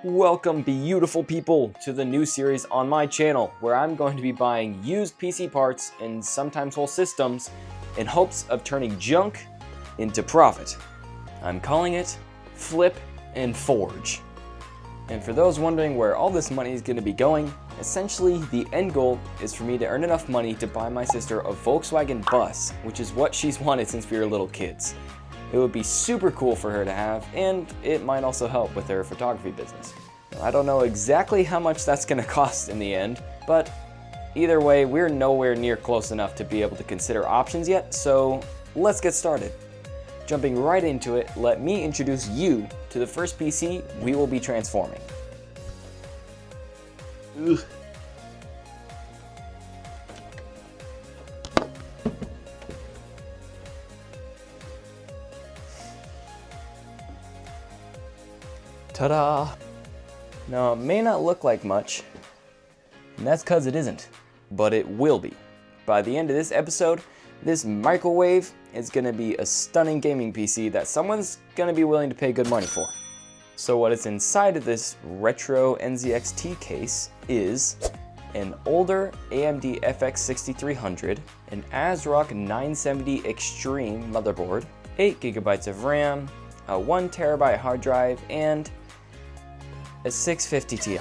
Welcome, beautiful people, to the new series on my channel where I'm going to be buying used PC parts and sometimes whole systems in hopes of turning junk into profit. I'm calling it Flip and Forge. And for those wondering where all this money is going to be going, essentially the end goal is for me to earn enough money to buy my sister a Volkswagen bus, which is what she's wanted since we were little kids. It would be super cool for her to have, and it might also help with her photography business. I don't know exactly how much that's going to cost in the end, but either way, we're nowhere near close enough to be able to consider options yet, so let's get started. Jumping right into it, let me introduce you to the first PC we will be transforming. Ugh. Ta-da! Now, it may not look like much, and that's because it isn't, but it will be. By the end of this episode, this microwave is going to be a stunning gaming PC that someone's going to be willing to pay good money for. So what is inside of this retro NZXT case is an older AMD FX 6300, an ASRock 970 Extreme motherboard, 8GB of RAM, a 1TB hard drive, and a 650 Ti.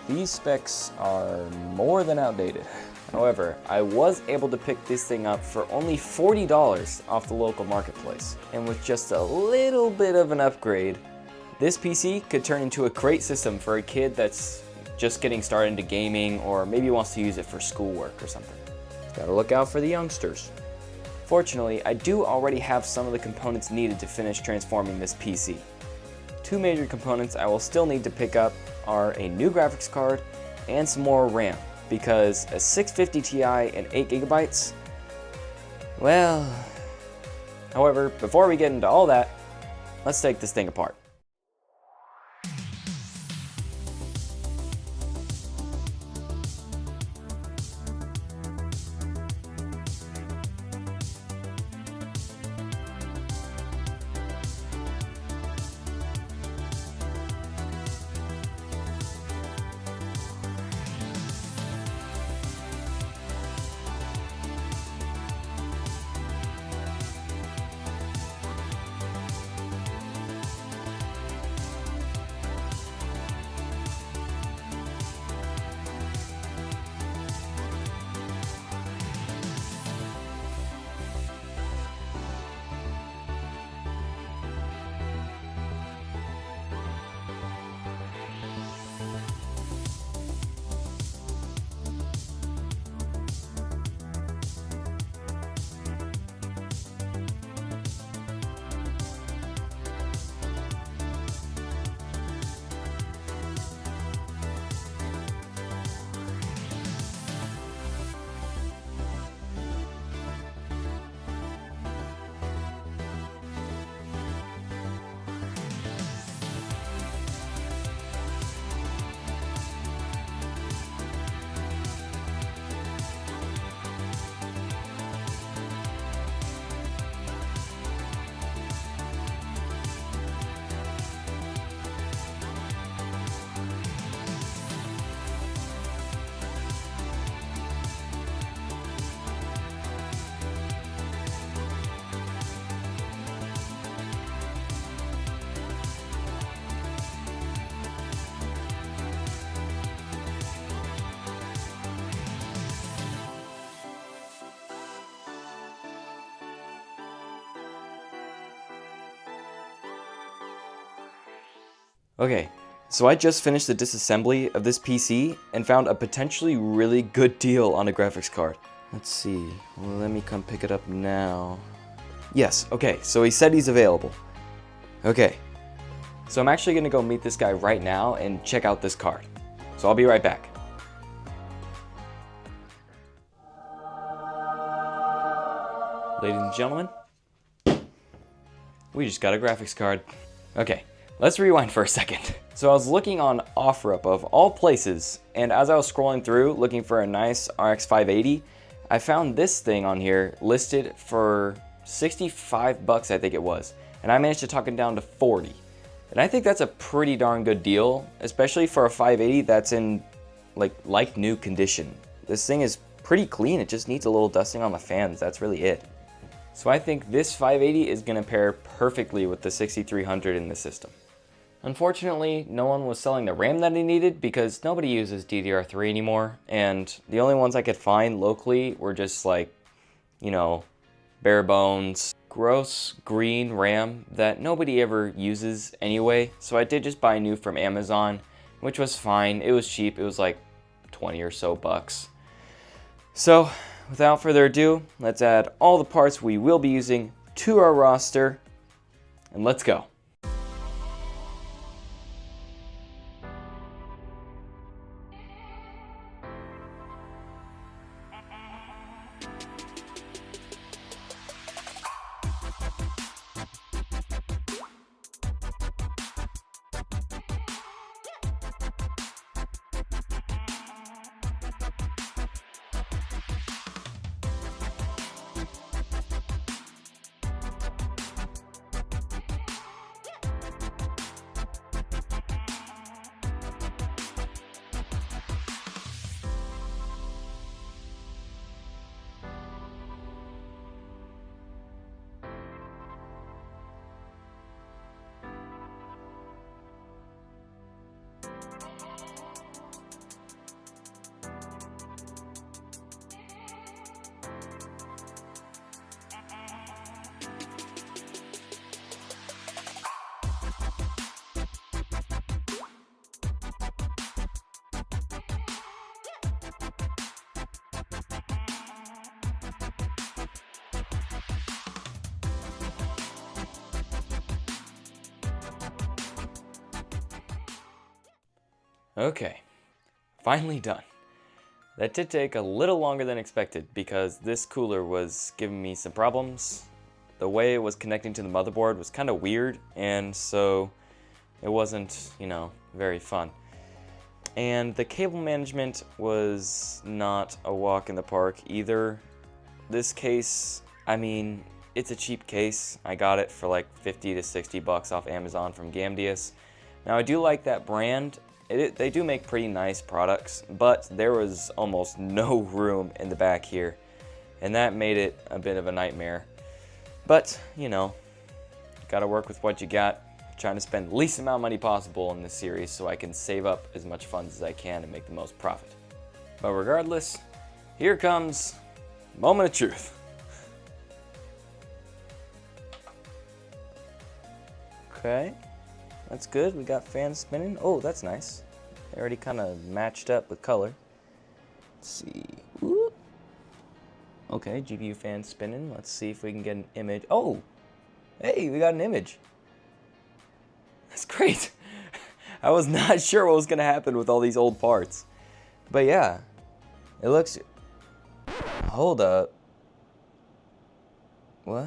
These specs are more than outdated. However, I was able to pick this thing up for only $40 off the local marketplace. And with just a little bit of an upgrade, this PC could turn into a great system for a kid that's just getting started into gaming or maybe wants to use it for schoolwork or something. Gotta look out for the youngsters. Fortunately, I do already have some of the components needed to finish transforming this PC. Two major components I will still need to pick up are a new graphics card and some more RAM, because a 650 Ti and 8GB, well... However, before we get into all that, let's take this thing apart. Okay, so I just finished the disassembly of this PC and found a potentially really good deal on a graphics card. Let's see, well, let me come pick it up now. Yes, okay, so he said he's available. Okay, so I'm actually gonna go meet this guy right now and check out this card. So I'll be right back. Ladies and gentlemen, we just got a graphics card. Okay. Let's rewind for a second. So I was looking on OfferUp of all places, and as I was scrolling through looking for a nice RX 580, I found this thing on here listed for 65 bucks, I think it was, and I managed to talk it down to 40. And I think that's a pretty darn good deal, especially for a 580 that's in like new condition. This thing is pretty clean, it just needs a little dusting on the fans, that's really it. So I think this 580 is going to pair perfectly with the 6300 in the system. Unfortunately, no one was selling the RAM that I needed because nobody uses DDR3 anymore, and the only ones I could find locally were just like, you know, bare bones, gross green RAM that nobody ever uses anyway. So I did just buy new from Amazon, which was fine. It was cheap. It was like 20 or so bucks. So without further ado, let's add all the parts we will be using to our roster, and let's go. Okay, finally done. That did take a little longer than expected because this cooler was giving me some problems. The way it was connecting to the motherboard was kind of weird, and so it wasn't, you know, very fun. And the cable management was not a walk in the park either. This case, I mean, it's a cheap case. I got it for like 50 to 60 bucks off Amazon from Gamdius. Now I do like that brand. They do make pretty nice products, but there was almost no room in the back here, and that made it a bit of a nightmare. But, you know, gotta work with what you got, trying to spend the least amount of money possible in this series so I can save up as much funds as I can and make the most profit. But regardless, here comes moment of truth. Okay. That's good. We got fans spinning. Oh, that's nice. They already kind of matched up with color. Let's see. Ooh. Okay, GPU fan spinning. Let's see if we can get an image. Oh, hey, we got an image. That's great. I was not sure what was going to happen with all these old parts. But yeah, it looks... Hold up. What?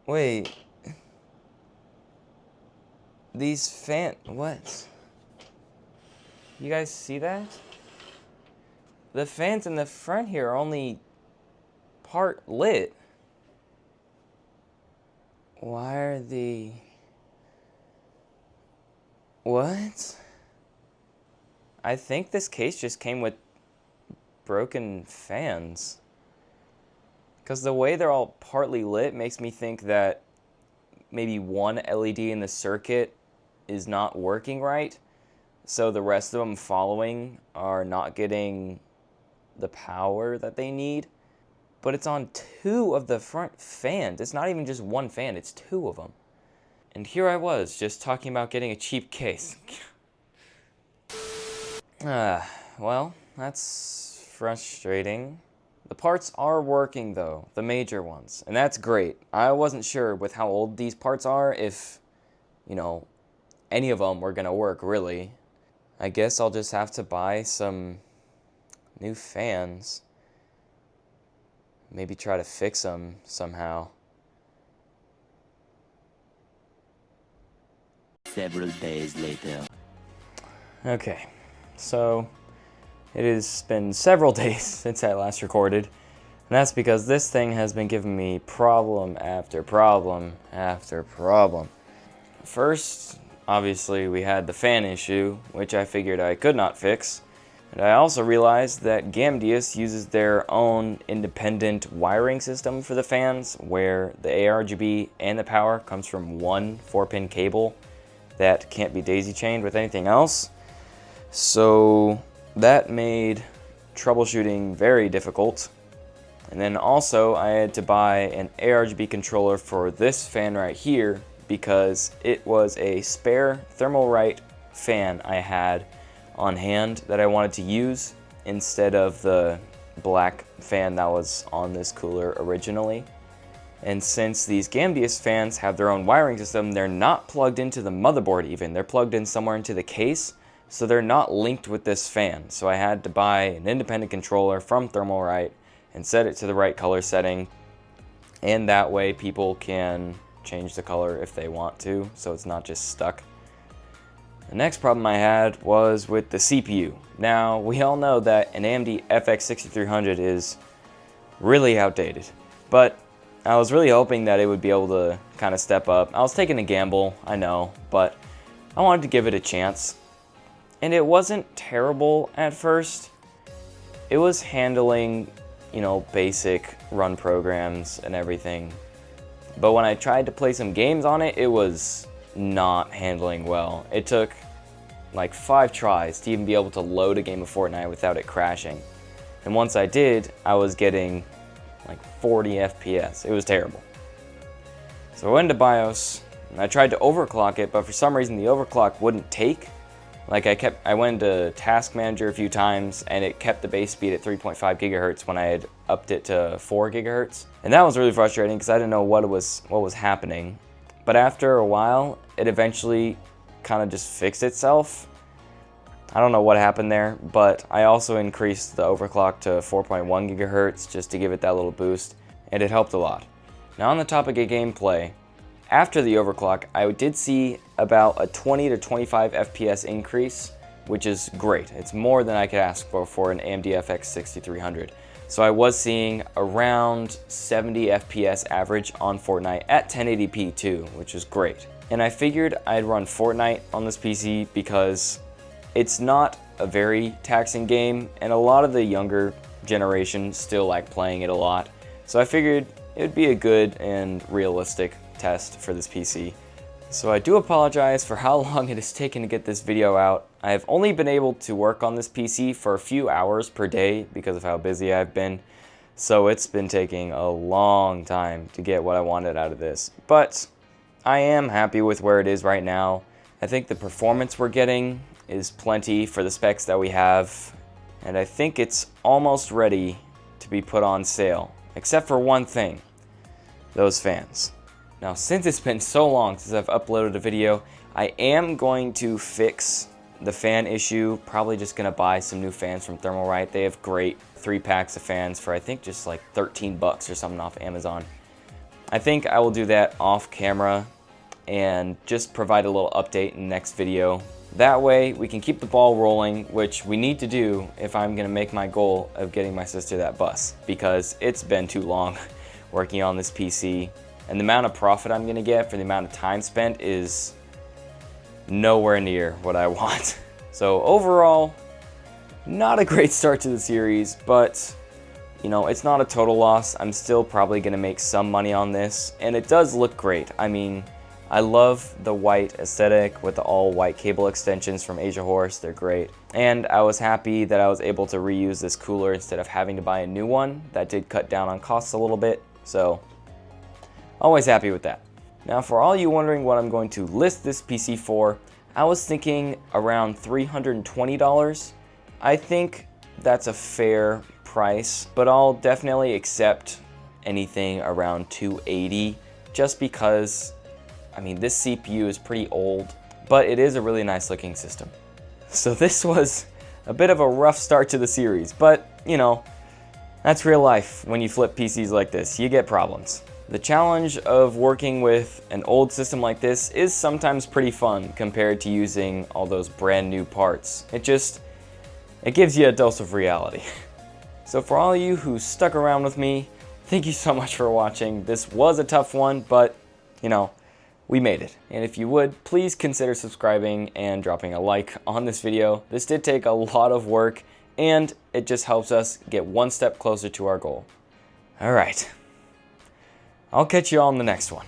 Wait. These what? You guys see that? The fans in the front here are only part lit. Why are the... What? I think this case just came with broken fans. Because the way they're all partly lit makes me think that maybe one LED in the circuit is not working right, so the rest of them following are not getting the power that they need. But it's on two of the front fans. It's not even just one fan, it's two of them. And here I was, just talking about getting a cheap case. Well, that's frustrating. The parts are working though, the major ones, and that's great. I wasn't sure with how old these parts are if, you know, any of them were gonna work really. I guess I'll just have to buy some new fans. Maybe try to fix them somehow. Several days later. Okay, so it has been several days since I last recorded, and that's because this thing has been giving me problem after problem after problem. first, obviously, we had the fan issue, which I figured I could not fix. And I also realized that Gamdius uses their own independent wiring system for the fans, where the ARGB and the power comes from one 4-pin cable that can't be daisy chained with anything else. So that made troubleshooting very difficult. And then also I had to buy an ARGB controller for this fan right here because it was a spare Thermalright fan I had on hand that I wanted to use instead of the black fan that was on this cooler originally. And since these Gamdius fans have their own wiring system, they're not plugged into the motherboard even. They're plugged in somewhere into the case, so they're not linked with this fan. So I had to buy an independent controller from Thermalright and set it to the right color setting. And that way people can change the color if they want to, so it's not just stuck. The next problem I had was with the CPU. Now, we all know that an AMD FX 6300 is really outdated, but I was really hoping that it would be able to kind of step up. I was taking a gamble, I know, but I wanted to give it a chance. And it wasn't terrible at first. It was handling, basic run programs and everything. But when I tried to play some games on it, it was not handling well. It took like 5 tries to even be able to load a game of Fortnite without it crashing. And once I did, I was getting like 40 FPS. It was terrible. So I went into BIOS and I tried to overclock it, but for some reason the overclock wouldn't take. Like I went into Task Manager a few times and it kept the base speed at 3.5 gigahertz when I had upped it to 4 gigahertz. And that was really frustrating because I didn't know what was happening. But after a while, it eventually kind of just fixed itself. I don't know what happened there, but I also increased the overclock to 4.1 gigahertz just to give it that little boost, and it helped a lot. Now on the topic of gameplay, after the overclock, I did see about a 20 to 25 FPS increase, which is great. It's more than I could ask for an AMD FX 6300. So I was seeing around 70 FPS average on Fortnite at 1080p too, which is great. And I figured I'd run Fortnite on this PC because it's not a very taxing game, and a lot of the younger generation still like playing it a lot. So I figured it would be a good and realistic test for this PC. So I do apologize for how long it has taken to get this video out. I have only been able to work on this PC for a few hours per day because of how busy I've been. So it's been taking a long time to get what I wanted out of this. But I am happy with where it is right now. I think the performance we're getting is plenty for the specs that we have. And I think it's almost ready to be put on sale. Except for one thing, those fans. Now, since it's been so long since I've uploaded a video, I am going to fix the fan issue. Probably just gonna buy some new fans from Thermalright. They have great 3 packs of fans for I think just like 13 bucks or something off Amazon. I think I will do that off camera and just provide a little update in the next video. That way we can keep the ball rolling, which we need to do if I'm gonna make my goal of getting my sister that bus, because it's been too long working on this PC. And the amount of profit I'm gonna get for the amount of time spent is nowhere near what I want. So overall, not a great start to the series, but it's not a total loss. I'm still probably gonna make some money on this, and it does look great. I mean, I love the white aesthetic with the all white cable extensions from Asia Horse. They're great. And I was happy that I was able to reuse this cooler instead of having to buy a new one. That did cut down on costs a little bit, so always happy with that. Now, for all you wondering what I'm going to list this PC for, I was thinking around $320. I think that's a fair price, but I'll definitely accept anything around $280 just because, I mean, this CPU is pretty old, but it is a really nice looking system. So this was a bit of a rough start to the series, but that's real life. When you flip PCs like this, you get problems. The challenge of working with an old system like this is sometimes pretty fun compared to using all those brand new parts. It gives you a dose of reality. So for all of you who stuck around with me, thank you so much for watching. This was a tough one, but we made it. And if you would, please consider subscribing and dropping a like on this video. This did take a lot of work, and it just helps us get one step closer to our goal. All right. I'll catch you all in the next one.